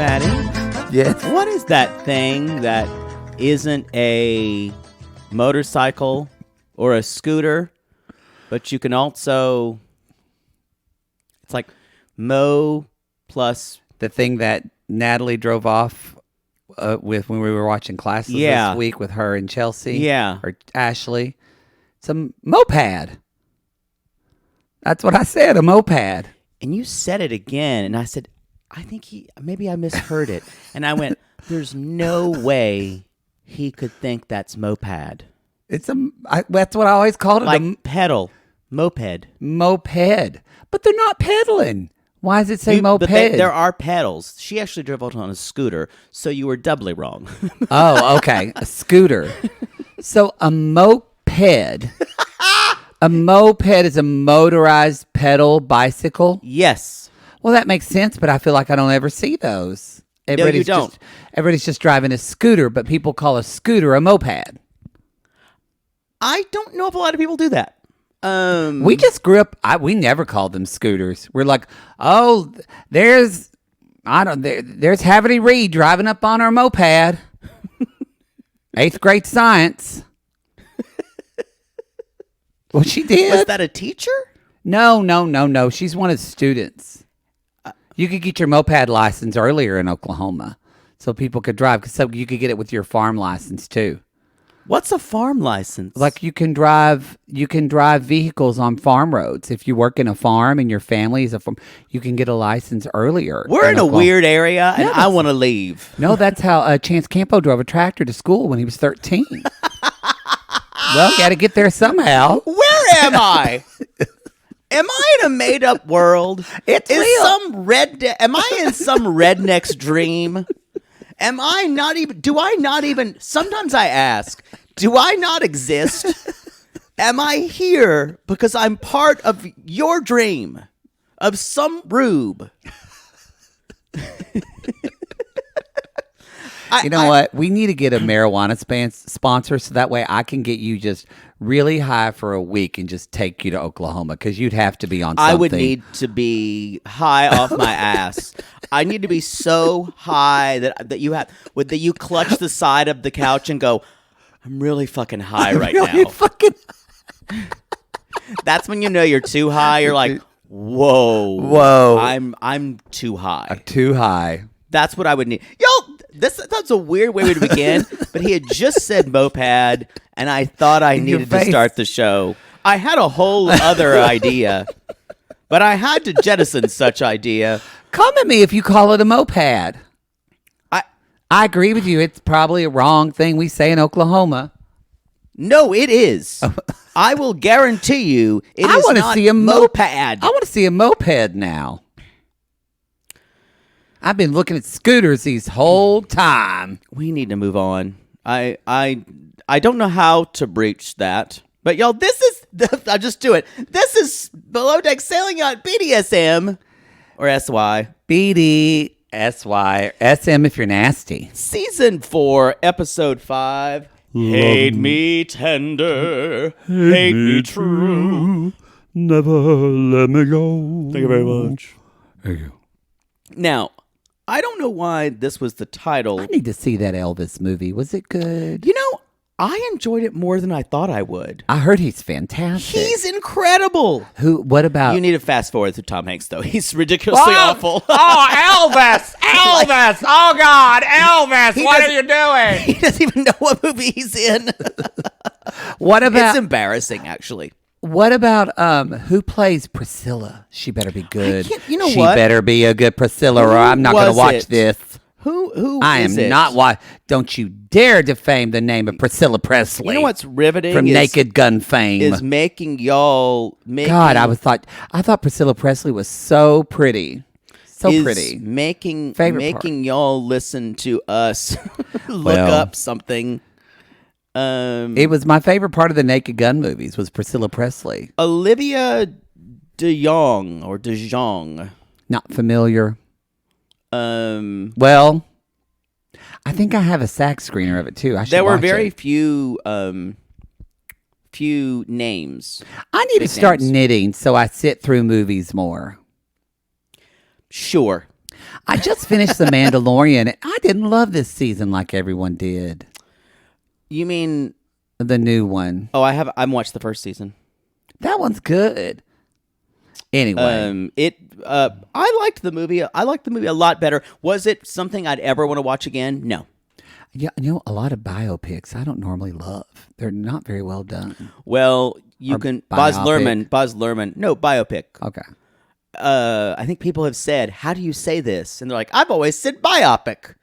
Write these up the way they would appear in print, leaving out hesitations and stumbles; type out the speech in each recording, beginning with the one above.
Patty. Yes. What is that thing that isn't a motorcycle or a scooter, but you can also... It's like Mo plus... The thing that Natalie drove off with when we were watching classes this week with her and Chelsea. Yeah. Or Ashley. It's a moped. That's what I said, a moped. And you said it again, and I said, I think maybe I misheard it. And I went, there's no way he could think that's moped. That's what I always called it. Like pedal. Moped. Moped. But they're not pedaling. Why does it say moped? But there are pedals. She actually drove out on a scooter, so you were doubly wrong. Oh, okay. A scooter. So a moped. A moped is a motorized pedal bicycle? Yes. Well, that makes sense, but I feel like I don't ever see those. No, you don't. Everybody's just driving a scooter, but people call a scooter a moped. I don't know if a lot of people do that. We just grew up. We never called them scooters. We're like, oh, there's Havity Reed driving up on her moped. 8th grade science. Well, she did. Was that a teacher? No. She's one of the students. You could get your moped license earlier in Oklahoma, so people could drive. So you could get it with your farm license too. What's a farm license? Like you can drive vehicles on farm roads. If you work in a farm and your family is a farm, you can get a license earlier. We're in a weird area, and I want to leave. No, that's how Chance Campo drove a tractor to school when he was 13. Well, got to get there somehow. Where am I? Am I in a made-up world? It's real. Am I in some redneck's dream? Am I not even... Do I not even... Sometimes I ask, do I not exist? Am I here because I'm part of your dream of some rube? You know what? We need to get a marijuana sponsor so that way I can get you just really high for a week and just take you to Oklahoma because you'd have to be on something. I would need to be high off my ass. I need to be so high that you clutch the side of the couch and go, I'm really fucking high right now. That's when you know you're too high. You're like, whoa. I'm too high. I'm too high. That's what I would need. Yo, that's a weird way to begin, but he had just said moped, and I thought I needed to start the show. I had a whole other idea, but I had to jettison such idea. Come at me if you call it a moped. I agree with you. It's probably a wrong thing we say in Oklahoma. No, it is. I will guarantee you it is not see a moped. I want to see a moped now. I've been looking at scooters this whole time. We need to move on. I don't know how to breach that. But y'all, I'll just do it. This is Below Deck Sailing Yacht BDSM or SY. BDSY. SM if you're nasty. Season 4, episode 5. Hate me tender, hate me true. Never let me go. Thank you very much. Thank you. Now, I don't know why this was the title. I need to see that Elvis movie. Was it good? You know, I enjoyed it more than I thought I would. I heard he's fantastic. He's incredible. What about... You need to fast forward through Tom Hanks, though. He's ridiculously awful. Oh, Elvis! Elvis! Oh, God! Elvis! What are you doing? He doesn't even know what movie he's in. What about... It's embarrassing, actually. What about who plays Priscilla? She better be good. You know she what? better be a good Priscilla, or I'm not going to watch this. Who I is am it? not. Don't you dare defame the name of Priscilla Presley. You know what's riveting from Naked Gun fame is making y'all. God, I thought Priscilla Presley was so pretty, pretty. Making y'all listen to us look up something. It was my favorite part of the Naked Gun movies was Priscilla Presley. Olivia DeJong. Not familiar. Well, I think I have a SAC screener of it too. There were very few names. I need to start knitting so I sit through movies more. Sure. I just finished The Mandalorian. I didn't love this season like everyone did. You mean the new one? Oh, I watched the first season. That one's good. Anyway, I liked the movie. I liked the movie a lot better. Was it something I'd ever want to watch again? No. Yeah, a lot of biopics I don't normally love. They're not very well done. Well, you can Baz Luhrmann. No, biopic. Okay. I think people have said, "How do you say this?" And they're like, "I've always said biopic,"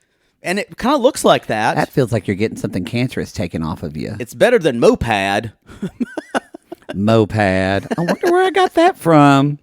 and it kind of looks like that. That feels like you're getting something cancerous taken off of you. It's better than moped. Moped. I wonder where I got that from.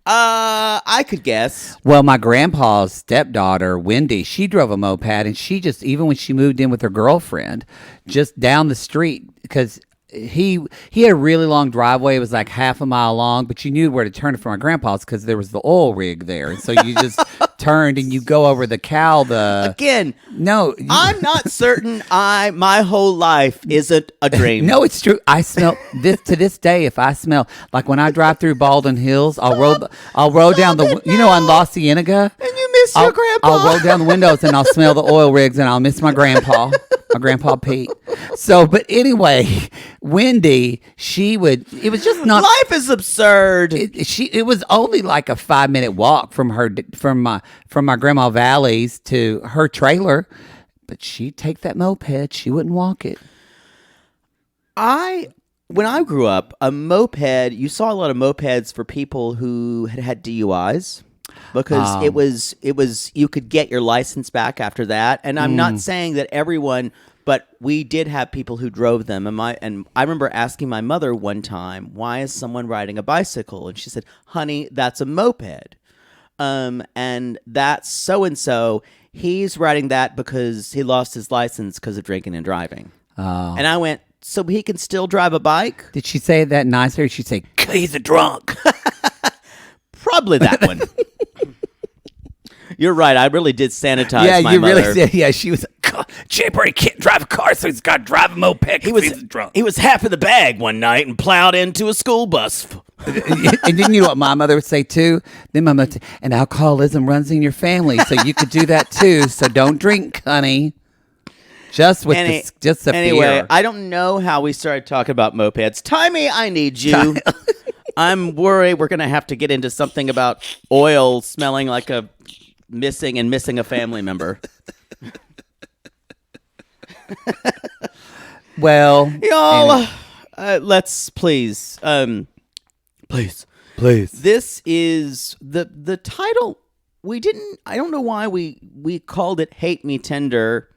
I could guess. Well, my grandpa's stepdaughter, Wendy, she drove a moped, and she just, even when she moved in with her girlfriend, just down the street, because he had a really long driveway. It was like half a mile long, but you knew where to turn it from my grandpa's because there was the oil rig there. And so you just turned and you go over the cow. Again, no, I'm not certain. My whole life isn't a dream. No, it's true. I smell this to this day. If I smell like when I drive through Baldwin Hills, I'll roll down the on La Cienega. And you miss your grandpa. I'll roll down the windows and I'll smell the oil rigs and I'll miss my grandpa. My grandpa Pete. So, but anyway, Wendy, it was just not. Life is absurd. It was only like a 5-minute walk from my grandma Valley's to her trailer, but she'd take that moped. She wouldn't walk it. When I grew up, a moped, you saw a lot of mopeds for people who had DUIs. Because it was you could get your license back after that, and I'm not saying that everyone, but we did have people who drove them. And I remember asking my mother one time, "Why is someone riding a bicycle?" And she said, "Honey, that's a moped, and that's so and so. He's riding that because he lost his license because of drinking and driving." And I went, "So he can still drive a bike?" Did she say that nicer? Did she say he's a drunk? Probably that one. You're right. I really did sanitize my mother. Really did. Yeah, she was Jaybury can't drive a car, so he's got to drive a moped. He's drunk. He was half in the bag one night and plowed into a school bus. And didn't you know what my mother would say too? Then my mother, and alcoholism runs in your family, so you could do that too. So don't drink, honey. Just with the anyway, fear. I don't know how we started talking about mopeds. Timey, I need you. I'm worried we're going to have to get into something about oil smelling like a missing a family member. Well, y'all, let's please. Please. This is the title. I don't know why we called it "Hate Me Tender."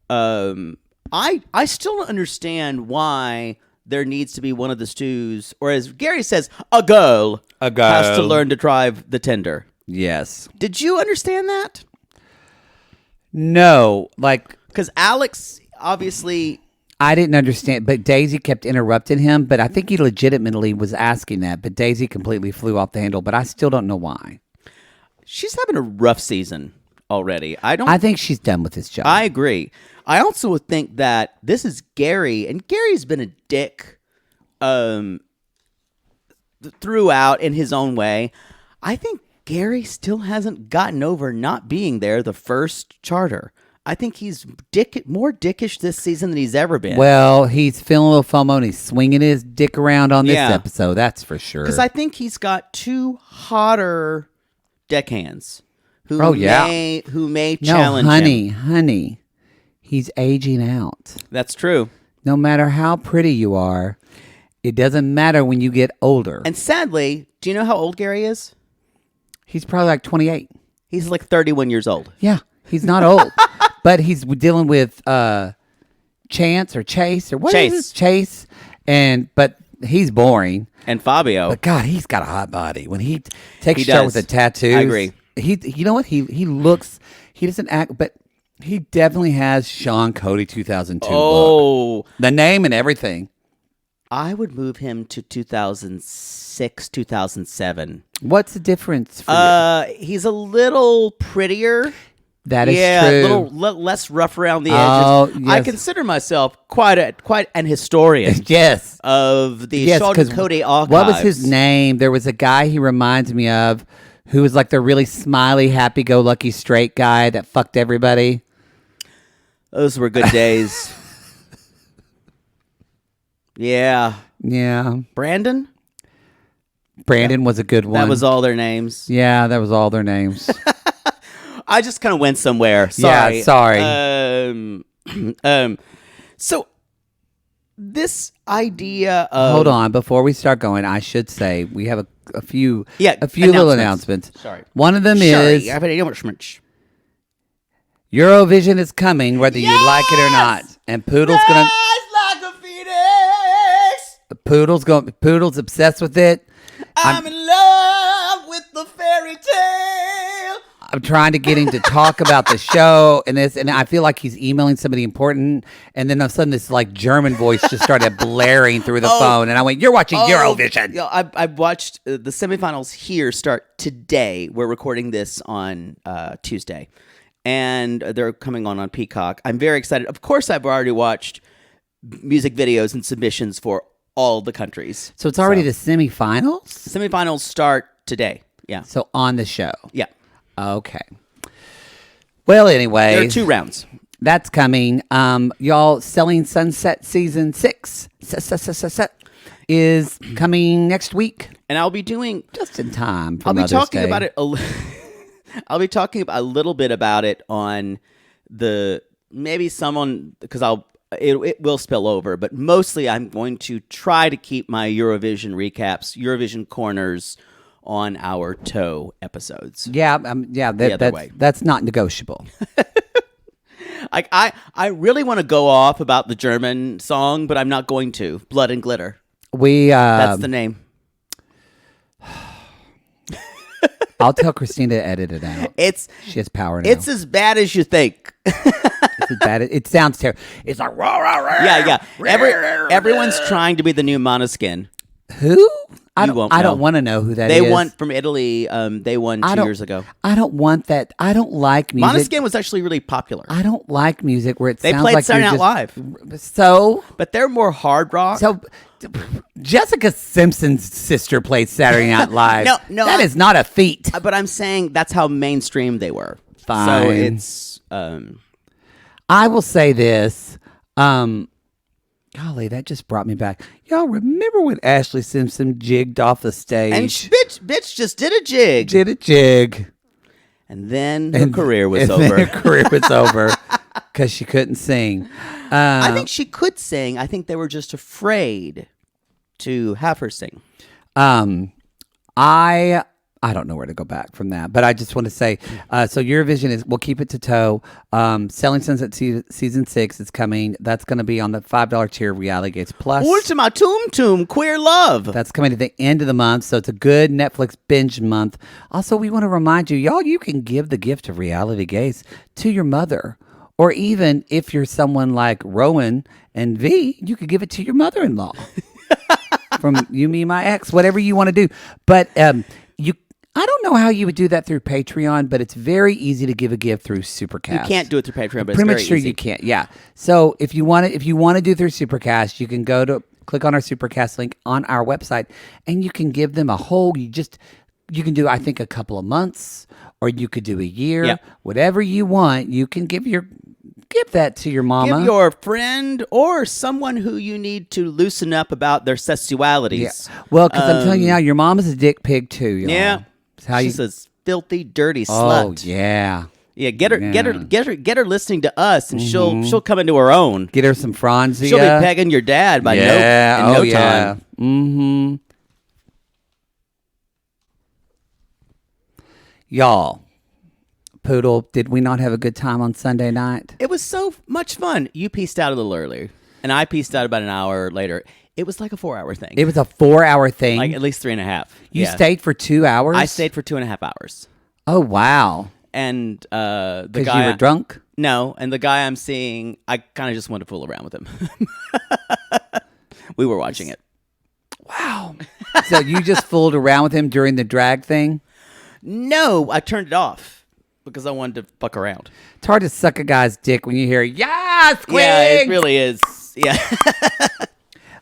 I still don't understand why there needs to be one of the stews, or as Gary says, a girl has to learn to drive the tender. yes. Did you understand that? No, like Because Alex obviously. I didn't understand, but Daisy kept interrupting him. But I think he legitimately was asking that. But Daisy completely flew off the handle. But I still don't know why. She's having a rough season already. I think she's done with this job. I agree. I also think that this is Gary, and Gary's been a dick throughout in his own way. I think Gary still hasn't gotten over not being there the first charter. I think he's more dickish this season than he's ever been. Well, he's feeling a little FOMO and he's swinging his dick around on this episode. That's for sure. Because I think he's got two hotter deckhands who may challenge him. Honey, he's aging out. That's true. No matter how pretty you are, it doesn't matter when you get older. And sadly, do you know how old Gary is? He's probably like 28. He's like 31 years old. Yeah, he's not old. But he's dealing with Chance or Chase or what is it? Chase. But he's boring. And Fabio. But God, he's got a hot body. When he takes a shot with the tattoos. I agree. You know what? He doesn't act, but he definitely has Sean Cody 2002 look. The name and everything. I would move him to 2006, 2007. What's the difference for you? He's a little prettier. That is true. Yeah, a little less rough around the edges. Yes. I consider myself quite an historian. Yes. Of the Sean Cody archives. What was his name? There was a guy he reminds me of who was like the really smiley, happy-go-lucky straight guy that fucked everybody. Those were good days. Yeah. Yeah. Brandon Was a good one. That was all their names. Yeah, that was all their names. I just kind of went somewhere. Sorry. Yeah, sorry. So this idea of Hold on, before we start going, I should say we have a few little announcements. announcements. Sorry. One of them is I have an announcement. Eurovision is coming, whether you like it or not. And Poodle's gonna like a phoenix. Poodle's obsessed with it. I'm in love with the fairy tale. I'm trying to get him to talk about the show and this, and I feel like he's emailing somebody important, and then all of a sudden this like German voice just started blaring through the phone, and I went, "You're watching Eurovision." Yeah, I watched the semifinals here start today. We're recording this on Tuesday, and they're coming on Peacock. I'm very excited. Of course, I've already watched music videos and submissions for all the countries. So it's already the semifinals? Semifinals start today. Yeah. So on the show. Yeah. Okay. Well, anyway. There are 2 rounds. That's coming. Y'all, Selling Sunset Season 6 is coming next week. And I'll be doing... Just in time for I'll be Mother's talking Day. about it... I'll be talking a little bit about it on the... Maybe someone... Because it will spill over, but mostly I'm going to try to keep my Eurovision recaps, Eurovision corners on our toe episodes. Yeah, that's not negotiable. Like I really want to go off about the German song, but I'm not going to. Blood and Glitter. That's the name. I'll tell Christina to edit it out. She has power now. It's as bad as you think. It's as bad. It sounds terrible. It's like rah, rah, rah, yeah. Everyone's trying to be the new Måneskin. Who? I won't don't know. want to know who that They is. won from Italy. They won 2 years ago. I don't want that. I don't like music. Måneskin was actually really popular. I don't like music where They sounds played like Saturday you're Night just, Live. So, But they're more hard rock. so Jessica Simpson's sister played Saturday Night Live. No, that is not a feat. But I'm saying that's how mainstream they were. Fine. So it's I will say this. Golly, that just brought me back. Y'all remember when Ashley Simpson jigged off the stage? and bitch just did a jig. Did a jig. And then her career was and then over. her career was over because she couldn't sing. I think she could sing. I think they were just afraid to have her sing. I don't know where to go back from that, but I just want to say, so Eurovision we'll keep it to toe. Selling Sunset Season 6 is coming. That's going to be on the $5 tier, Reality Gates Plus. Ultima Tum Queer Love. That's coming at the end of the month, so it's a good Netflix binge month. Also, we want to remind you, y'all, you can give the gift of Reality Gaze to your mother. Or even if you're someone like Rowan and V, you could give it to your mother-in-law. From You, Me, My Ex, whatever you want to do. But I don't know how you would do that through Patreon, but it's very easy to give a gift through Supercast. You can't do it through Patreon, but Pretty much it's sure very easy. you can't. Yeah. So if you want to do through Supercast, you can click on our Supercast link on our website, and you can give them a whole. You can do, I think, a couple of months, or you could do a year. Yeah. Whatever you want, you can give that to your mama. Give your friend or someone who you need to loosen up about their sexualities. Yeah. Well, because I'm telling you now, your mom is a dick pig too, y'all. Yeah. She's a filthy, dirty Oh slut. yeah. Yeah, get her listening to us, and she'll come into her own. Get her some Franzia. She'll be pegging your dad by in no time. Mm-hmm. Y'all, Poodle, did we not have a good time on Sunday night? It was so much fun. You pieced out a little earlier, and I pieced out about an hour later. It was like a 4-hour thing. It was a 4-hour thing. Like at least 3.5. You stayed for 2 hours? I stayed for 2.5 hours. Oh, wow. And the Because guy... you were drunk? No, and the guy I'm seeing, I kind of just wanted to fool around with him. We were watching it. Wow. So you just fooled around with him during the drag thing? No, I turned it off because I wanted to fuck around. It's hard to suck a guy's dick when you hear, yes, queen! Yeah, it really is. Yeah.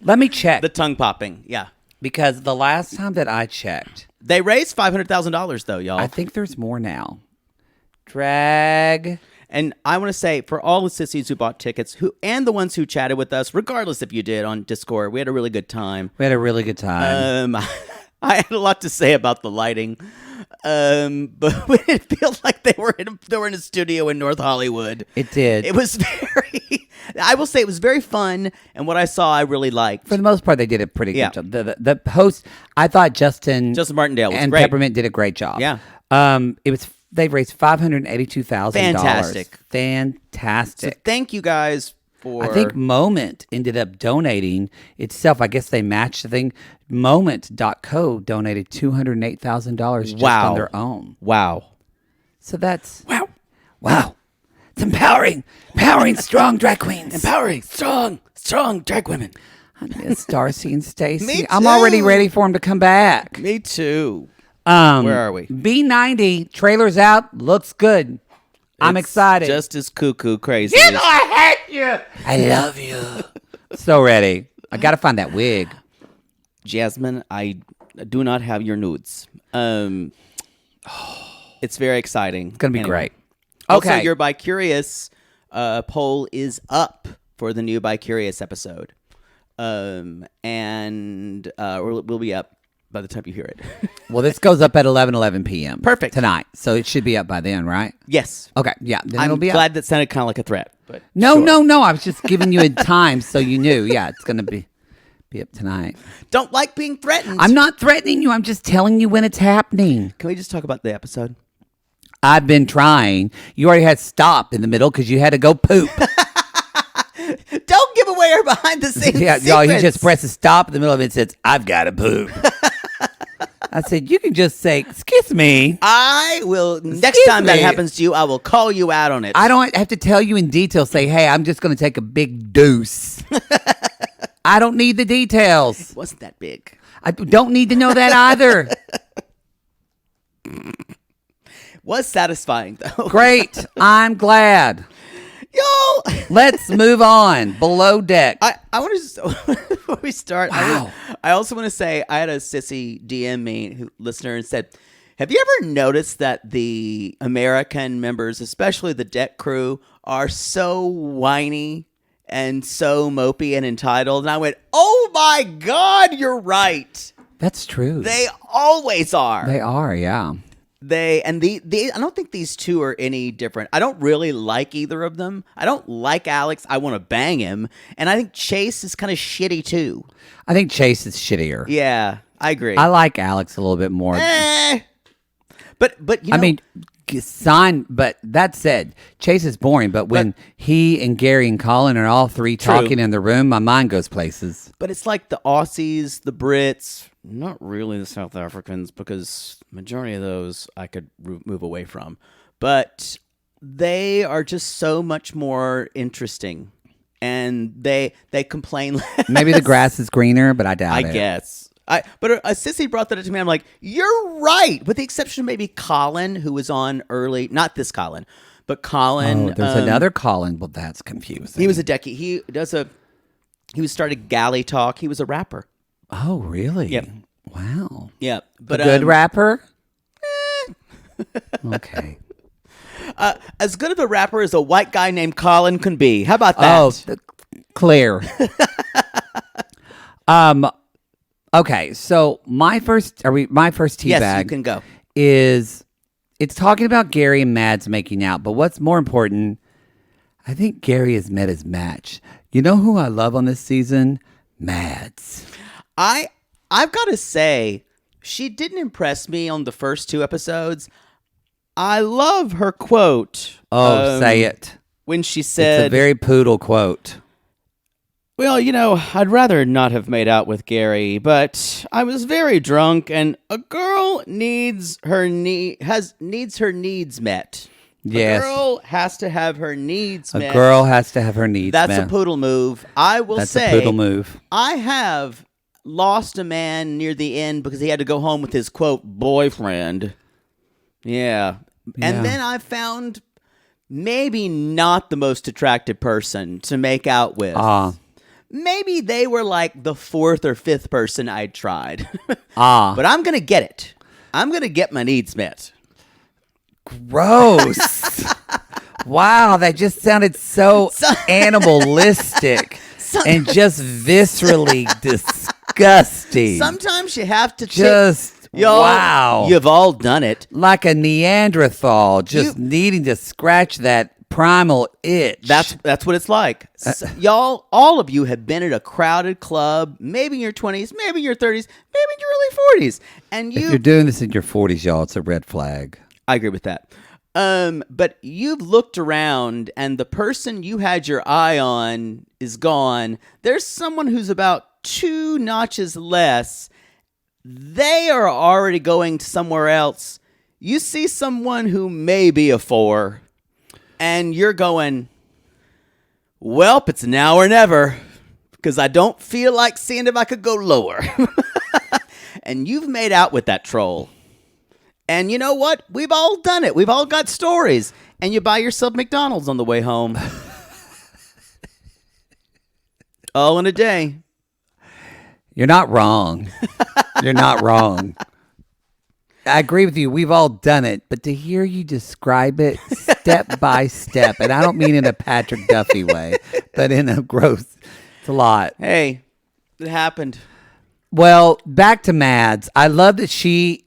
Let me check. The tongue popping. Yeah. Because the last time that I checked, They raised $500,000 though, y'all. I think there's more now. Drag. And I want to say, for all the sissies who bought tickets, and the ones who chatted with us, regardless if you did on Discord, we had a really good time. We had a really good time. I had a lot to say about the lighting, but we didn't feel like they were in a studio in North Hollywood. It did. It was I will say it was very fun, and what I saw I really liked. For the most part, they did a pretty Yeah. good job. The host, I thought Justin Martindale was and great. Peppermint did a great job. Yeah. They raised $582,000. Fantastic. Fantastic. So thank you guys for. I think Moment ended up donating itself. I guess they matched the thing. Moment.co donated $208,000 just on their own. Wow. So that's wow. It's empowering strong drag queens. Empowering, strong drag women. I miss Darcy and Stacy. Me I'm already too. ready for them to come back. Me too. Where are we? B90 trailers out. Looks good. I'm It's excited. Just as cuckoo crazy. You know I hate you. I love you. So ready. I got to find that wig. Jasmine, I do not have your nudes. It's very exciting. It's gonna be great. Also, Okay. your Bi Curious poll is up for the new Bi Curious episode, and we'll be up by the time you hear it. Well, this goes up at 11 p.m. Perfect. Tonight. So it should be up by then, right? Yes. Okay. Yeah. Then I'm it'll be glad up. that sounded kind of like a threat. But No, sure. no. I was just giving you a time so you knew. Yeah, it's going to be up tonight. Don't like being threatened. I'm not threatening you. I'm just telling you when it's happening. Can we just talk about the episode? I've been trying. You already had stop in the middle because you had to go poop. Don't give away our behind the scenes. Yeah, y'all, he secrets. just presses stop in the middle of it and says, I've got to poop. I said, you can just say, excuse me. I will. Next Excuse time that me. happens to you, I will call you out on it. I don't have to tell you in detail, say, hey, I'm just going to take a big deuce. I don't need the details. It wasn't that big. I don't need to know that either. Was satisfying though. Great. I'm glad. Yo, Let's move on. Below deck. I want to just before we start. Wow. I also want to say I had a sissy DM me listener and said, "Have you ever noticed that the American members, especially the deck crew, are so whiny and so mopey and entitled?" And I went, "Oh my God, you're right. That's true. They always are. They are, yeah. I don't think these two are any different. I don't really like either of them. I don't like Alex. I want to bang him. And I think Chase is kind of shitty too. I think Chase is shittier. Yeah, I agree. I like Alex a little bit more. But you know, I mean, but that said, Chase is boring. But when he and Gary and Colin are all three talking in the room, my mind goes places. but it's like the Aussies, the Brits, not really the South Africans, because majority of those I could move away from. But they are just so much more interesting, and they complain less. Maybe the grass is greener, but I doubt I it. guess. But a sissy brought that up to me. I'm like, you're right. With the exception of maybe Colin, who was on early. Not this Colin, but Colin. Oh, there's another Colin. Well, that's confusing. He was a decky. He started Galley Talk. He was a rapper. Oh, really? Yep. Wow. Yeah. But a good rapper? Okay. As good of a rapper as a white guy named Colin can be. How about that? Oh, clear. Okay, so my first tea yes, bag you can go. is it's talking about Gary and Mads making out, but what's more important, I think Gary has met his match. You know who I love on this season? Mads. I've got to say, she didn't impress me on the first two episodes. I love her quote. Oh, say it. When she It's a said, very poodle quote. "Well, you know, I'd rather not have made out with Gary, but I was very drunk, and a girl needs her needs met. Yes. A girl has to have her needs met. A girl has to have her needs That's met. a poodle move. I will That's say, a poodle move. I have lost a man near the end because he had to go home with his quote boyfriend. Yeah. And then I found maybe not the most attractive person to make out with. Maybe they were like the fourth or fifth person I'd tried. But I'm going to get it. I'm going to get my needs met. Gross. Wow, that just sounded so animalistic and just viscerally disgusting. Sometimes you have to wow. You've all done it. Like a Neanderthal, just needing to scratch that primal itch. That's what it's like. Y'all, all of you have been at a crowded club, maybe in your 20s, maybe in your 30s, maybe in your early 40s. And if you're doing this in your 40s, y'all, it's a red flag. I agree with that. But you've looked around and the person you had your eye on is gone. There's someone who's about 2 notches less. They are already going to somewhere else. You see someone who may be a 4, and you're going, welp, it's now or never, because I don't feel like seeing if I could go lower. And you've made out with that troll. And you know what? We've all done it. We've all got stories. And you buy yourself McDonald's on the way home. All in a day. You're not wrong. You're not wrong. I agree with you. We've all done it. But to hear you describe it step by step, and I don't mean in a Patrick Duffy way, but in a gross, it's a lot. Hey, it happened. Well, back to Mads. I love that she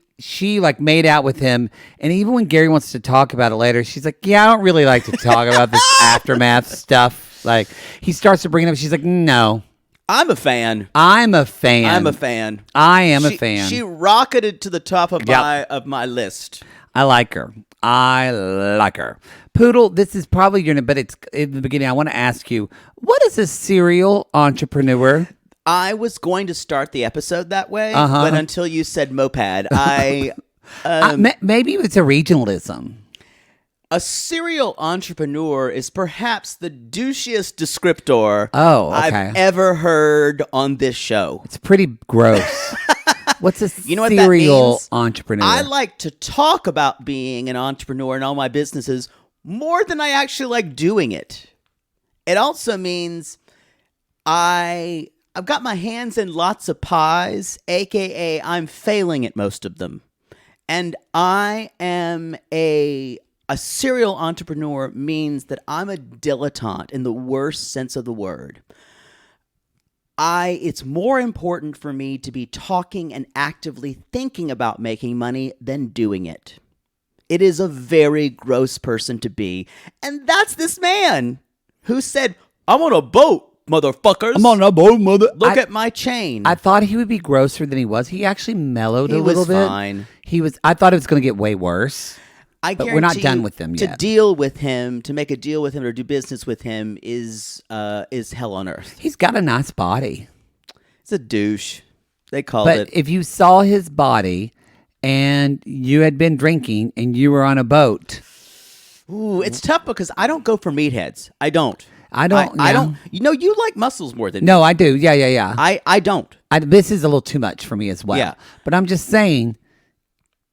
like made out with him, and even when Gary wants to talk about it later, she's like, yeah, I don't really like to talk about this aftermath stuff. Like, he starts to bring it up. She's like, no. I'm a fan. I'm a fan. I'm a fan. I am a fan. She rocketed to the top of my list. I like her. I like her. Poodle, this is probably your name, but it's in the beginning. I want to ask you, what is a serial entrepreneur? I was going to start the episode that way, but until you said moped, maybe it's a regionalism. A serial entrepreneur is perhaps the douchiest descriptor I've ever heard on this show. It's pretty gross. What's a You know what serial that means? entrepreneur? I like to talk about being an entrepreneur in all my businesses more than I actually like doing it. It also means I've got my hands in lots of pies, aka I'm failing at most of them. And I am a serial entrepreneur means that I'm a dilettante in the worst sense of the word. It's more important for me to be talking and actively thinking about making money than doing it. It is a very gross person to be. And that's this man who said, I'm on a boat, motherfuckers. I'm on a boat, mother. Look at my chain. I thought he would be grosser than he was. He actually mellowed a little bit. Fine. I thought it was going to get way worse. But we're not done with him yet. To deal with him, to make a deal with him or do business with him is hell on earth. He's got a nice body. It's a douche. They call But it. if you saw his body and you had been drinking and you were on a boat. Ooh, it's tough because I don't go for meatheads. I don't. I don't. You know, you like muscles more than me. No, I do. Yeah. I don't. This is a little too much for me as well. Yeah. But I'm just saying,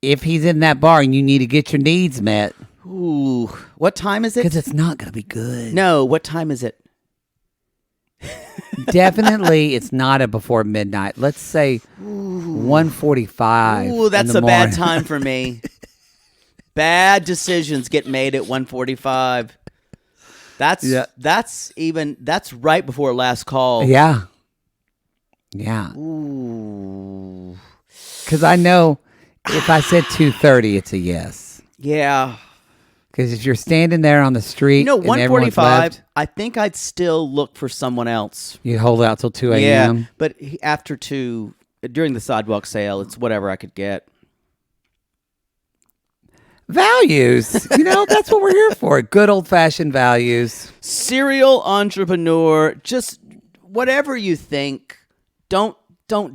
if he's in that bar and you need to get your needs met. Ooh, what time is it? Because it's not going to be good. No, what time is it? Definitely, it's not before midnight. Let's say 1:45. Ooh, that's a bad time for me. Bad decisions get made at 1:45. That's right before last call. Yeah. Ooh. Because I know if I said 2:30, it's a yes. Yeah. Because if you're standing there on the street, 1:45, I think I'd still look for someone else. You hold out till 2 a.m. Yeah, but after 2, during the sidewalk sale, it's whatever I could get. Values. That's what we're here for. Good old-fashioned values. Serial entrepreneur, just whatever you think, don't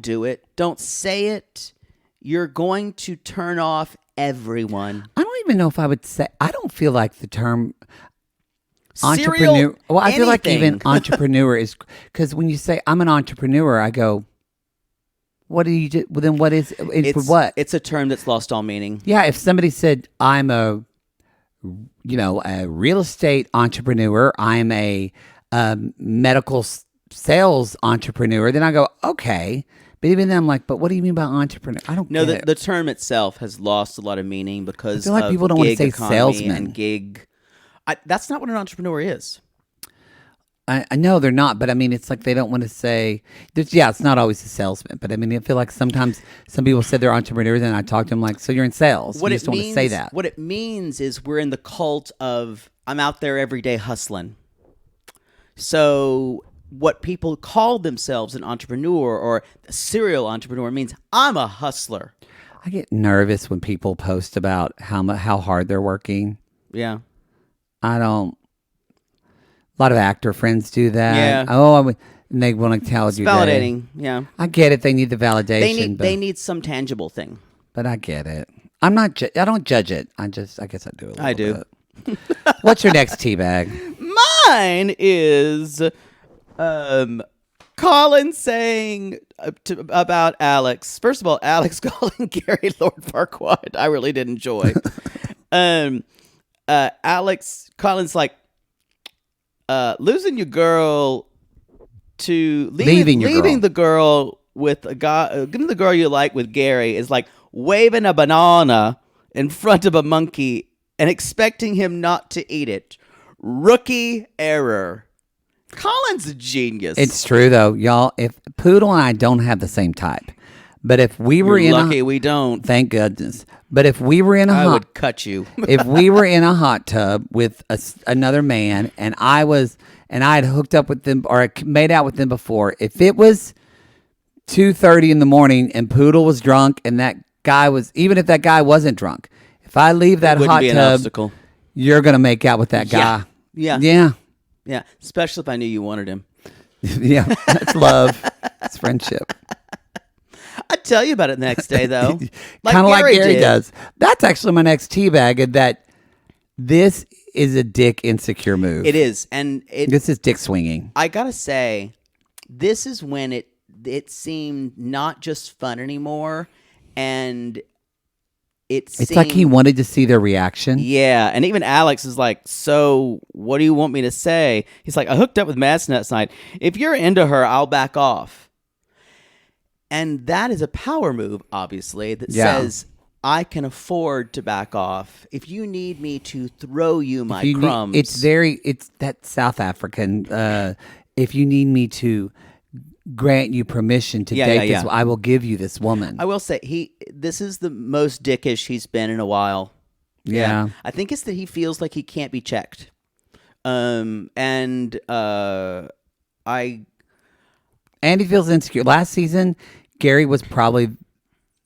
do it. Don't say it. You're going to turn off everyone. I don't even know if I would say. I don't feel like the term entrepreneur. Serial Well, I feel like anything. even entrepreneur is because when you say I'm an entrepreneur, I go, what do you do? Well, then what is for what? It's a term that's lost all meaning. Yeah, if somebody said I'm a real estate entrepreneur, I'm a medical sales entrepreneur, then I go, okay. But even then, I'm like, but what do you mean by entrepreneur? I don't No, get it. the term itself has lost a lot of meaning because I feel like of people don't want to gig say economy salesman. and gig. That's not what an entrepreneur is. I know they're not, but I mean, it's like they don't want to say. It's not always a salesman, but I mean, I feel like sometimes some people say they're entrepreneurs, and I talk to them like, so you're in sales. You just don't want to say that. What it means is we're in the cult of I'm out there every day hustling. So what people call themselves an entrepreneur or a serial entrepreneur means I'm a hustler. I get nervous when people post about how hard they're working. Yeah. I don't. A lot of actor friends do that. Yeah. And they want to tell It's you validating. Yeah. I get it. They need the validation. They need some tangible thing. But I get it. I'm not. I don't judge it. I guess I do. I do. Bit. What's your next tea bag? Mine is Colin saying about Alex. First of all, Alex calling Gary Lord Farquaad. I really did enjoy. Colin's like, losing your girl to leaving the girl with a guy, giving the girl you like with Gary is like waving a banana in front of a monkey and expecting him not to eat it. Rookie error. Colin's a genius. It's true though, y'all. If Poodle and I don't have the same type, but if we were we don't. Thank goodness. But if we were in I would cut you. if we were in a hot tub with another man and I had hooked up with them or made out with them before, if it was 2:30 in the morning and Poodle was drunk and that guy was, even if that guy wasn't drunk, if I leave that hot tub, you're gonna make out with that guy. Yeah. Especially if I knew you wanted him. Yeah, that's love. It's friendship. I'd tell you about it the next day, though. Kind of like Gary does. That's actually my next teabag, and that this is a dick insecure move. It is. And this is dick swinging. I got to say, this is when it seemed not just fun anymore, and it's like he wanted to see their reaction. Yeah, and even Alex is like, so what do you want me to say? He's like, I hooked up with Madison last night. If you're into her, I'll back off. And that is a power move, obviously, that says, I can afford to back off. If you need me to throw you my crumbs. It's that South African, if you need me to grant you permission to date this, I will give you this woman. I will say, this is the most dickish he's been in a while. Yeah. I think it's that he feels like he can't be checked. And he feels insecure. Last season, Gary was probably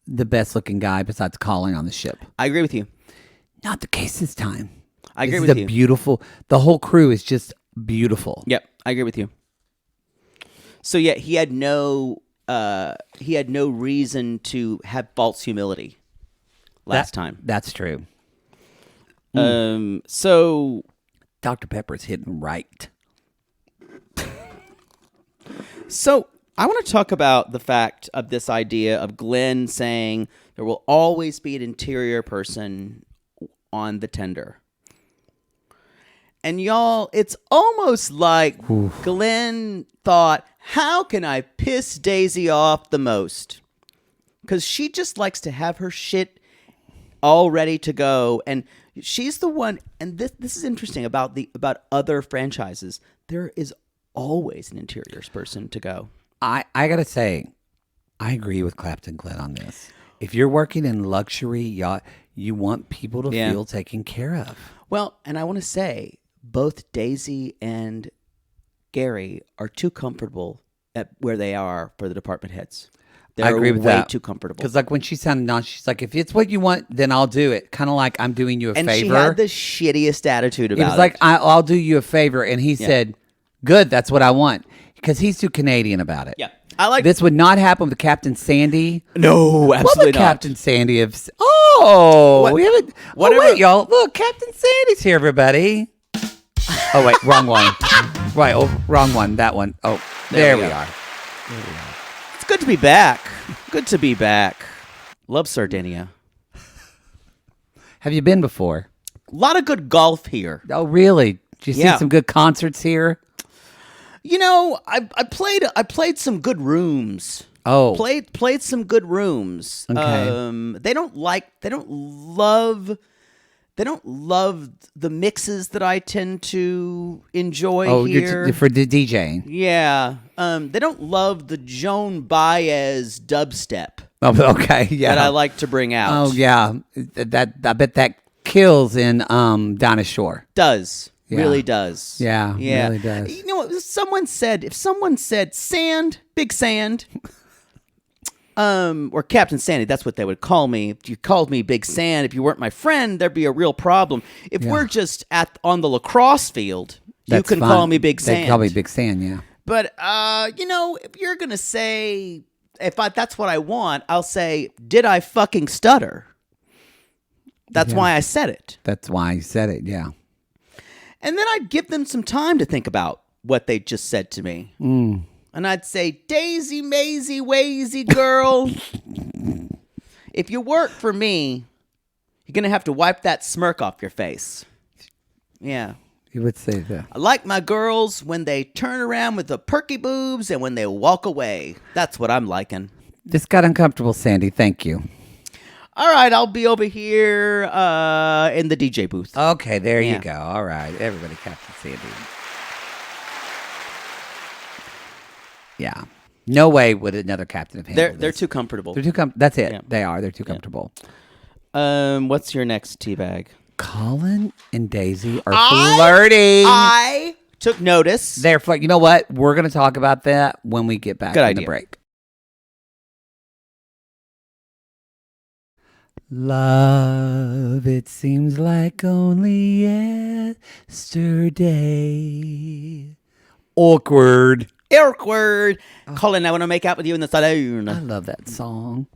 the best looking guy besides Colin on the ship. I agree with you. Not the case this time. I agree with you. Beautiful. The whole crew is just beautiful. Yep, I agree with you. So yeah, he had no reason to have false humility last time. That's true. So Dr. Pepper's hitting right. So I want to talk about the fact of this idea of Glenn saying there will always be an interior person on the tender. And y'all, it's almost like Glenn thought, how can I piss Daisy off the most? Because she just likes to have her shit all ready to go. And she's the one, and this is interesting about other franchises. There is always an interiors person to go. I gotta say, I agree with Clapton Glenn on this. If you're working in luxury yacht, you want people to feel taken care of. Well, and I want to say, both Daisy and Gary are too comfortable at where they are for the department heads. I agree with way that. too comfortable. Because like when she sounded non, she's like, if it's what you want, then I'll do it. Kind of like I'm doing you a favor. And she had the shittiest attitude about it. It was like, I'll do you a favor. And he said, good, that's what I want. Because he's too Canadian about it. Yeah. I like this would not happen with Captain Sandy. No, absolutely what would not. Captain Sandy have? Oh, we haven't. Whatever. Oh, wait, y'all. Look, Captain Sandy's here, everybody. Oh wait, wrong one. Right, wrong one. That one. Oh, there we are. It's good to be back. Good to be back. Love Sardinia. Have you been before? A lot of good golf here. Oh, really? Did you see some good concerts here? You know, I played some good rooms. Oh. Played some good rooms. Okay. They don't love the mixes that I tend to enjoy here. You're for the DJing. Yeah. They don't love the Joan Baez dubstep Oh, okay. Yeah. that I like to bring out. Oh, yeah. That I bet that kills in Dinah Shore. Does. Yeah. Really does. Yeah, really does. You know what? If someone said sand, big sand, or Captain Sandy, that's what they would call me. If you called me Big Sand, if you weren't my friend, there'd be a real problem. If we're just on the lacrosse field, you can call me Big Sand. They call me Big Sand, yeah. But if you're gonna say that's what I want, I'll say, did I fucking stutter? That's why I said it. That's why you said it, yeah. And then I'd give them some time to think about what they just said to me. And I'd say, Daisy, Maisie, Wazy, girl, if you work for me, you're going to have to wipe that smirk off your face. Yeah. You would say that. I like my girls when they turn around with the perky boobs and when they walk away. That's what I'm liking. This got uncomfortable, Sandy. Thank you. All right, I'll be over here in the DJ booth. Okay, there you go. All right. Everybody, Captain Sandy. Yeah. No way would another captain have handled They're this. too comfortable. They're too That's it. Yeah. They are. They're too comfortable. What's your next teabag? Colin and Daisy are flirting. I took notice. They're flirting. You know what? We're going to talk about that when we get back Good from idea. the break. Love, it seems like only yesterday. Awkward. Colin, I want to make out with you in the saloon. I love that song.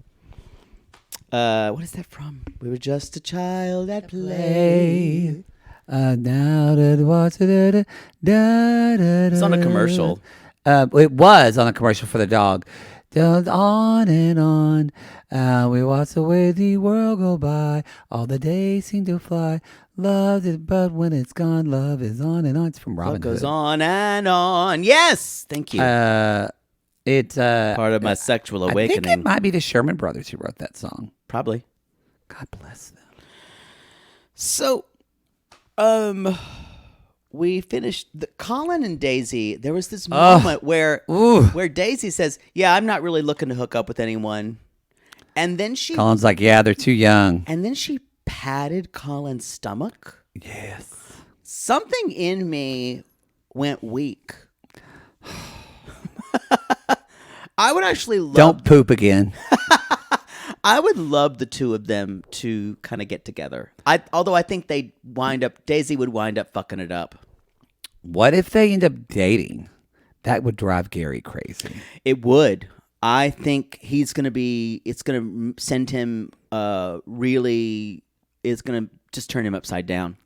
What is that from? We were just a child at play. Now that water. It's on a commercial. It was on a commercial for the dog. On and on. We watch the way the world go by. All the days seem to fly. Love it, but when it's gone, love is on and on. It's from Robin What goes Hood. on and on. Yes, thank you. It's Part of my sexual awakening. I think it might be the Sherman Brothers who wrote that song. Probably. God bless them. So, we finished Colin and Daisy. There was this moment where Daisy says, "Yeah, I'm not really looking to hook up with anyone," and then Colin's like, "Yeah, they're too young." And then she patted Colin's stomach. Yes. Something in me went weak. I would actually love. Don't poop again. I would love the two of them to kind of get together. Although I think Daisy would wind up fucking it up. What if they end up dating? That would drive Gary crazy. It would. I think it's going to send him it's going to just turn him upside down.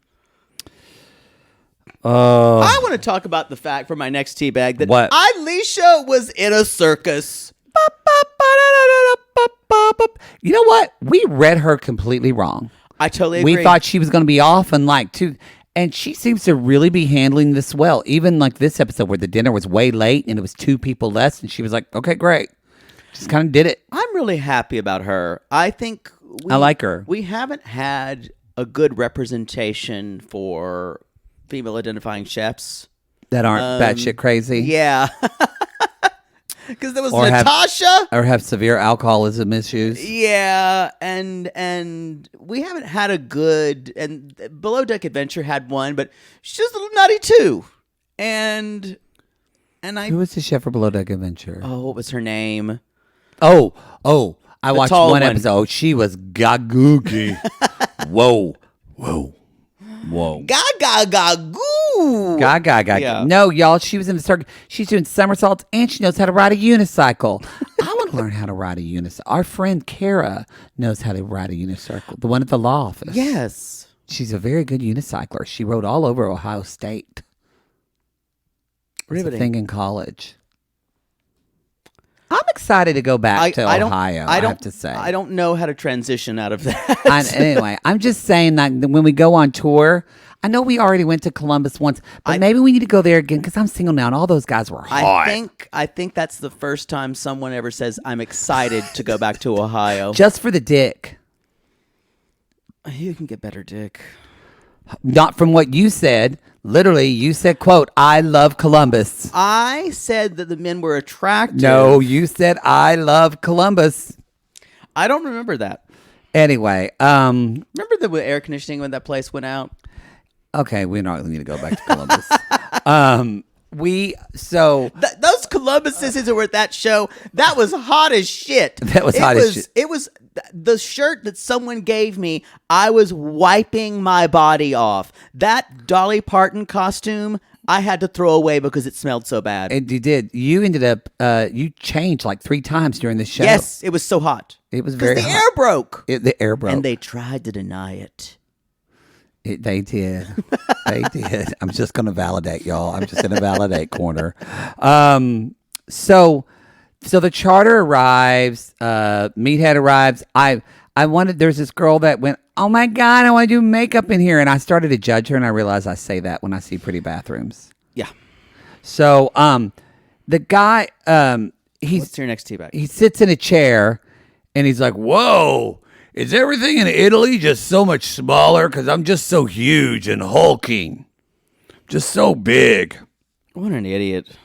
I want to talk about the fact for my next teabag that What? Alicia was in a circus. You know what? We read her completely wrong. I totally agree. We thought she was going to be off and and she seems to really be handling this well. Even like this episode where the dinner was way late and it was 2 people less and she was like, okay, great. Just kind of did it. I'm really happy about her. I think I like her. We haven't had a good representation for female identifying chefs. That aren't batshit crazy. Yeah. Because there was Or Natasha. Or have severe alcoholism issues. Yeah, and we haven't had a good, and Below Deck Adventure had one, but she's a little nutty too. And Who was the chef for Below Deck Adventure? what was her name? Oh, I watched tall one one. episode. She was gagooky. Whoa. Gaga goo. Gaga. Yeah. No, y'all, she was in the circus. She's doing somersaults and she knows how to ride a unicycle. I want to learn how to ride a unicycle. Our friend Kara knows how to ride a unicycle. The one at the law office. Yes. She's a very good unicycler. She rode all over Ohio State. It was a Riveting. thing in college. I'm excited to go back to Ohio, I have to say. I don't know how to transition out of that. Anyway, I'm just saying that when we go on tour, I know we already went to Columbus once, but maybe we need to go there again because I'm single now, and all those guys were hot. I think that's the first time someone ever says, I'm excited to go back to Ohio. Just for the dick. You can get better dick. Not from what you said. Literally, you said, quote, I love Columbus. I said that the men were attractive. No, you said, I love Columbus. I don't remember that. Anyway. Remember the air conditioning when that place went out? Okay, we're not going to go back to Columbus. Those Columbuses who were at that show, that was hot as shit. That was hot as shit. It was the shirt that someone gave me. I was wiping my body off. That Dolly Parton costume, I had to throw away because it smelled so bad. And you did. You ended up, you changed like 3 times during the show. Yes, it was so hot. It was very hot. The air broke. The air broke. And they tried to deny it. They did. They did. I'm just going to validate, y'all. I'm just in a validate corner. So the charter arrives. Meathead arrives. There's this girl that went, oh my God, I want to do makeup in here. And I started to judge her, and I realized I say that when I see pretty bathrooms. Yeah. So the guy, What's your next tea bag? he sits in a chair, and he's like, whoa. Is everything in Italy just so much smaller? Because I'm just so huge and hulking. Just so big. What an idiot.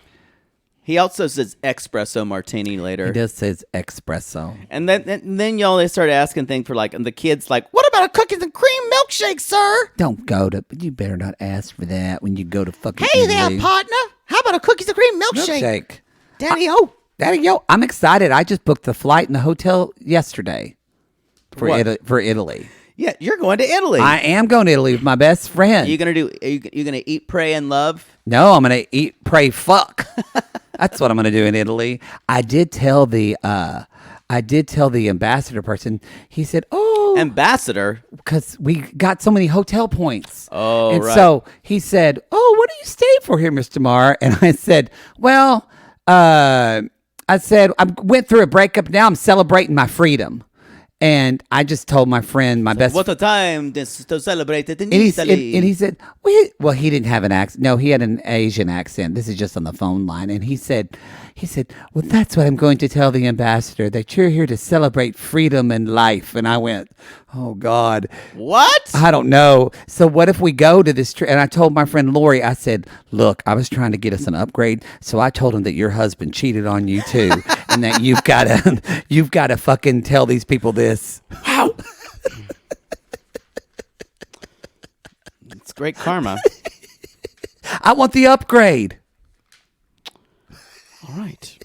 He also says espresso martini later. He does says espresso. And then y'all, they started asking things for like, and the kids like, what about a cookies and cream milkshake, sir? Don't go to, you better not ask for that when you go to fucking Hey Italy. there, partner. How about a cookies and cream milkshake? Daddy-o. Daddy-o. I'm excited. I just booked the flight and the hotel yesterday. For Italy. Yeah, you're going to Italy. I am going to Italy with my best friend. Are you gonna eat, pray, and love? No, I'm gonna eat, pray, fuck. That's what I'm gonna do in Italy. I did tell the ambassador person. He said, "Oh, ambassador," because we got so many hotel points. Oh, and right. so he said, "Oh, what do you stay for here, Mr. Marr?" And I said, "Well, I went through a breakup. Now I'm celebrating my freedom." And I just told my friend, my best friend. What a time to celebrate it in Italy. And he said, well, he didn't have an accent. No, he had an Asian accent. This is just on the phone line. And he said, well, that's what I'm going to tell the ambassador, that you're here to celebrate freedom and life. And I went, oh, God. What? I don't know. So what if we go to this trip? And I told my friend Lori, I said, look, I was trying to get us an upgrade. So I told him that your husband cheated on you, too. And that you've got to fucking tell these people this. Wow. It's great karma. I want the upgrade. All right.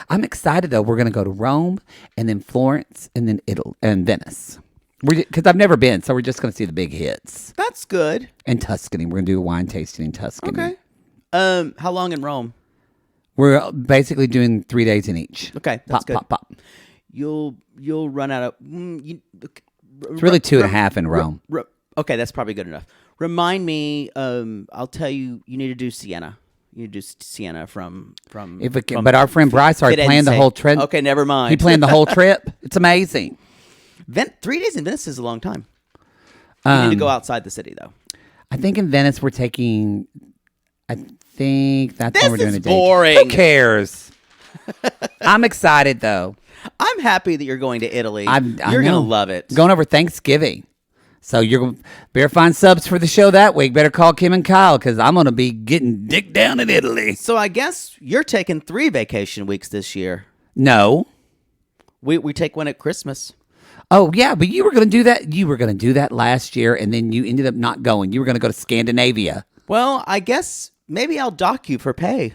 I'm excited, though. We're going to go to Rome and then Florence and then Italy and Venice. Because I've never been, so we're just going to see the big hits. That's good. And Tuscany. We're going to do a wine tasting in Tuscany. Okay. How long in Rome? We're basically doing 3 days in each. Okay, that's good. Pop. You'll run out of. It's really 2.5 in Rome. Okay, that's probably good enough. Remind me. I'll tell you. You need to do Siena. You need to do Siena from. But our friend Bryce already planned the whole trip. Okay, never mind. He planned the whole trip. It's amazing. 3 days in Venice is a long time. You need to go outside the city, though. I think in Venice we're taking. I think that's when we're doing a day. Boring. Who cares? I'm excited though. I'm happy that you're going to Italy. You're gonna love it. Going over Thanksgiving, so you're better find subs for the show that week. Better call Kim and Kyle because I'm gonna be getting dick down in Italy. So I guess you're taking 3 vacation weeks this year. No, we take one at Christmas. Oh yeah, but you were gonna do that. You were gonna do that last year, and then you ended up not going. You were gonna go to Scandinavia. Well, I guess maybe I'll dock you for pay.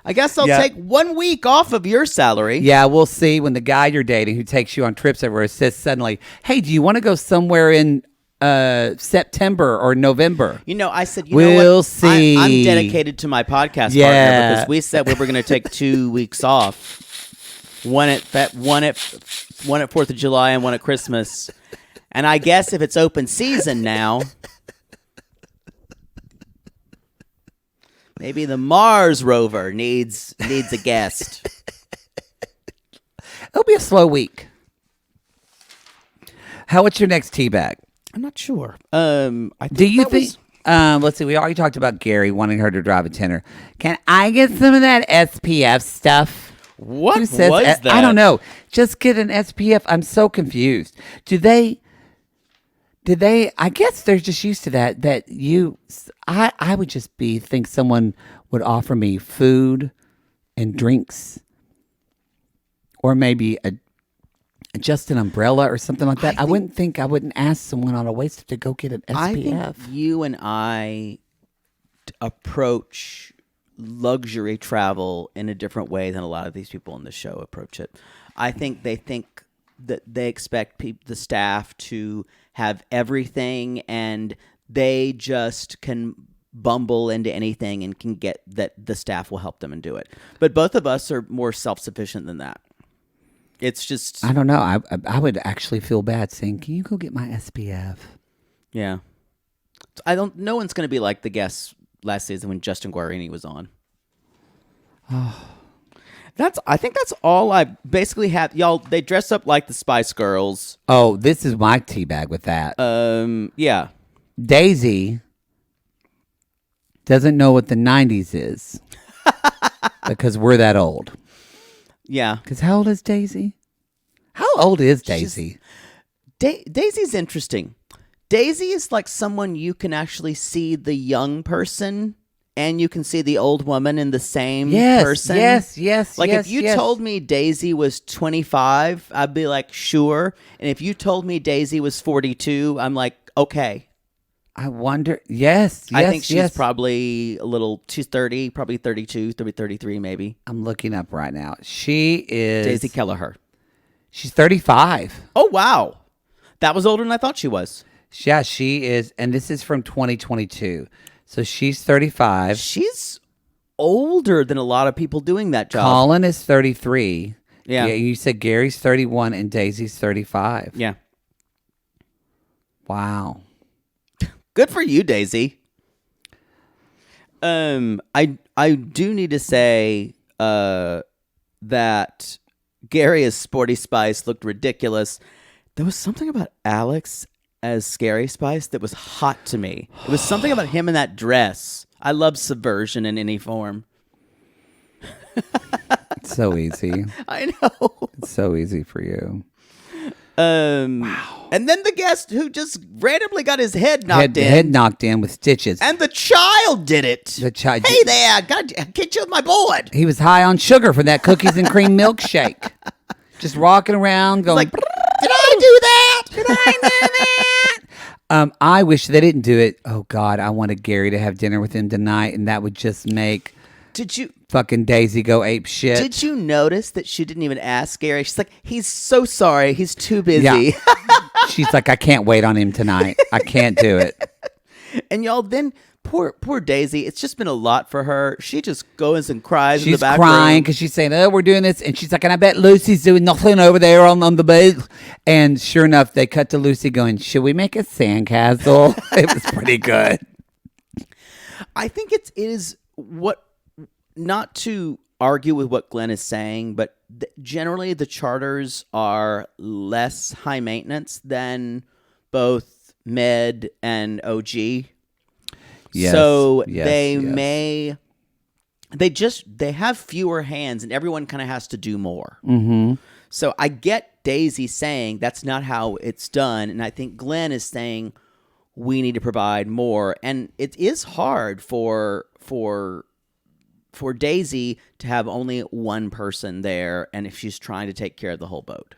I guess I'll take 1 week off of your salary. Yeah, we'll see when the guy you're dating who takes you on trips everywhere says suddenly, hey, do you want to go somewhere in September or November? I said, we'll what? See. I'm dedicated to my podcast partner because we said we were going to take 2 weeks off. One at 4th of July and one at Christmas. And I guess if it's open season now, maybe the Mars rover needs a guest. It'll be a slow week. What's your next tea bag? I'm not sure. I Do you that think? was- Let's see. We already talked about Gary wanting her to drive a tenor. Can I get some of that SPF stuff? What Who says was that? I don't know. Just get an SPF. I'm so confused. Do they? I guess they're just used to that. I would just think someone would offer me food and drinks, or maybe just an umbrella or something like that. I wouldn't ask someone on a waist to go get an SPF. I think you and I approach luxury travel in a different way than a lot of these people on the show approach it. I think that they expect the staff to have everything, and they just can bumble into anything and can get that the staff will help them and do it. But both of us are more self-sufficient than that. It's just, I don't know. I would actually feel bad saying, "Can you go get my SPF?" yeah. No one's going to be like the guests last season when Justin Guarini was on. I think that's all I basically have. Y'all, they dress up like the Spice Girls. Oh, this is my tea bag with that. Yeah. Daisy doesn't know what the 90s is because we're that old. Yeah. Because how old is Daisy? How old is Daisy? Daisy's interesting. Daisy is like someone you can actually see the young person and you can see the old woman in the same person. Yes. Like if you told me Daisy was 25, I'd be like, sure. And if you told me Daisy was 42, I'm like, okay. I wonder. Yes. I think she's probably she's 30, probably 32, 33 maybe. I'm looking up right now. She is. Daisy Kelleher. She's 35. Oh, wow. That was older than I thought she was. Yeah, she is. And this is from 2022. So she's 35. She's older than a lot of people doing that job. Colin is 33. Yeah. You said Gary's 31 and Daisy's 35. Yeah. Wow. Good for you, Daisy. I do need to say that Gary as Sporty Spice looked ridiculous. There was something about Alex as Scary Spice that was hot to me. It was something about him in that dress. I love subversion in any form. It's so easy. I know. It's so easy for you. Wow. And then the guest who just randomly got his head knocked in. Head knocked in with stitches. And the child did it. The child. Hey there, gotta get you with my board. He was high on sugar from that cookies and cream milkshake. Just rocking around going, Like, did I do that? Did I do that? I wish they didn't do it. Oh, God, I wanted Gary to have dinner with him tonight, and that would just make fucking Daisy go ape shit. Did you notice that she didn't even ask Gary? She's like, he's so sorry. He's too busy. Yeah. She's like, I can't wait on him tonight. I can't do it. And y'all, then poor Daisy, it's just been a lot for her. She just goes and cries in the She's back crying room. because she's saying, oh, we're doing this. And she's like, and I bet Lucy's doing nothing over there on the boat. And sure enough, they cut to Lucy going, should we make a sandcastle? It was pretty good. I think it is not to argue with what Glenn is saying, but generally the charters are less high maintenance than both Med and OG. Yes, So yes, they yes. they have fewer hands and everyone kind of has to do more. Mm-hmm. So I get Daisy saying that's not how it's done. And I think Glenn is saying we need to provide more. And it is hard for Daisy to have only one person there, and if she's trying to take care of the whole boat.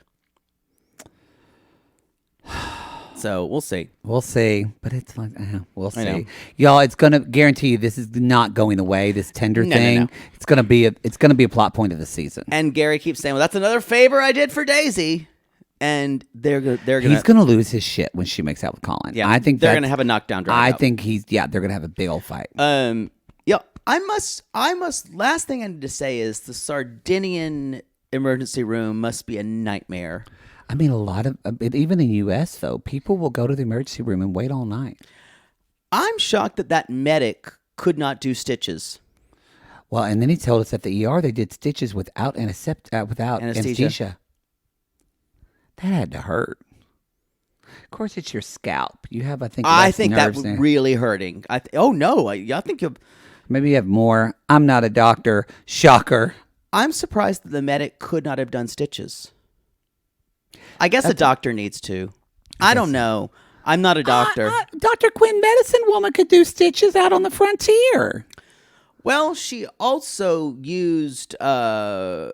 So we'll see. We'll see. But it's like, we'll I know. see. Y'all, it's going to guarantee you this is not going away, this tender No, thing. no. It's going to be a plot point of the season. And Gary keeps saying, well, that's another favor I did for Daisy. And they're going He's going to lose his shit when she makes out with Colin. Yeah, I think they're going to have a knockdown drag I out. think they're going to have a big old fight. Yeah, I must, last thing I need to say is the Sardinian emergency room must be a nightmare. I mean, a lot of, even in the U.S., though, people will go to the emergency room and wait all night. I'm shocked that medic could not do stitches. Well, and then he told us at the ER they did stitches without anesthesia. That had to hurt. Of course, it's your scalp. You have, I think, I less think that nerves there. really hurting. Oh no, I think you. Maybe you have more. I'm not a doctor. Shocker. I'm surprised that the medic could not have done stitches. I guess a doctor needs to. I don't know. I'm not a doctor. Dr. Quinn, medicine woman, could do stitches out on the frontier. Well, she also used vodka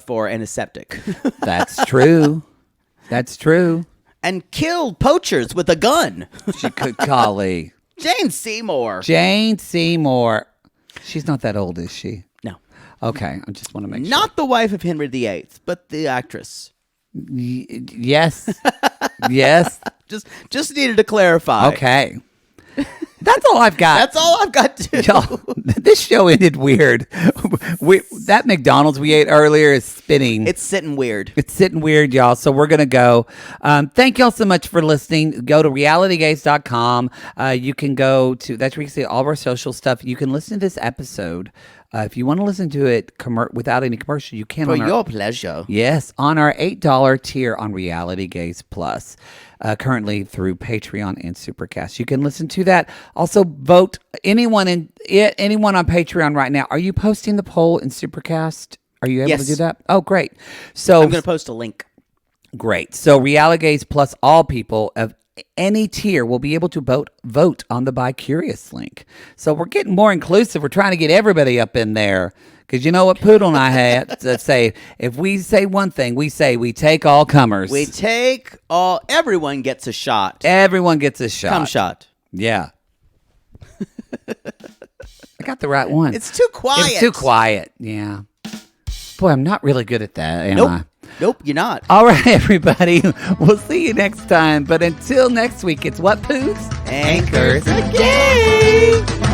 for antiseptic. That's true. That's true. And killed poachers with a gun. She could, golly. Jane Seymour. Jane Seymour. She's not that old, is she? No. Okay, I just want to make sure. Not the wife of Henry VIII, but the actress. Yes. Yes. Just needed to clarify. Okay. That's all I've got. That's all I've got to. Y'all, this show ended weird. That McDonald's we ate earlier is spinning. It's sitting weird. It's sitting weird, y'all. So we're going to go. Thank y'all so much for listening. Go to realitygaze.com. You can go to, that's where you can see all of our social stuff. You can listen to this episode. If you want to listen to it without any commercial, you can. For your pleasure. Yes, on our $8 tier on Reality Gaze Plus, currently through Patreon and Supercast. You can listen to that. Also, vote anyone on Patreon right now. Are you posting the poll in Supercast? Are you able to do that? Oh, great. So I'm going to post a link. Great. So Reality Gaze Plus, all people of any tier will be able to vote on the Buy Curious link. So we're getting more inclusive. We're trying to get everybody up in there. Because you know what Poodle and I had to say? If we say one thing, we say we take all comers. We take all. Everyone gets a shot. Everyone gets a shot. Come shot. Yeah. I got the right one. It's too quiet. It's too quiet. Yeah. Boy, I'm not really good at that, am I? Nope, you're not. All right, everybody. We'll see you next time. But until next week, it's what, Poos? Anchors again.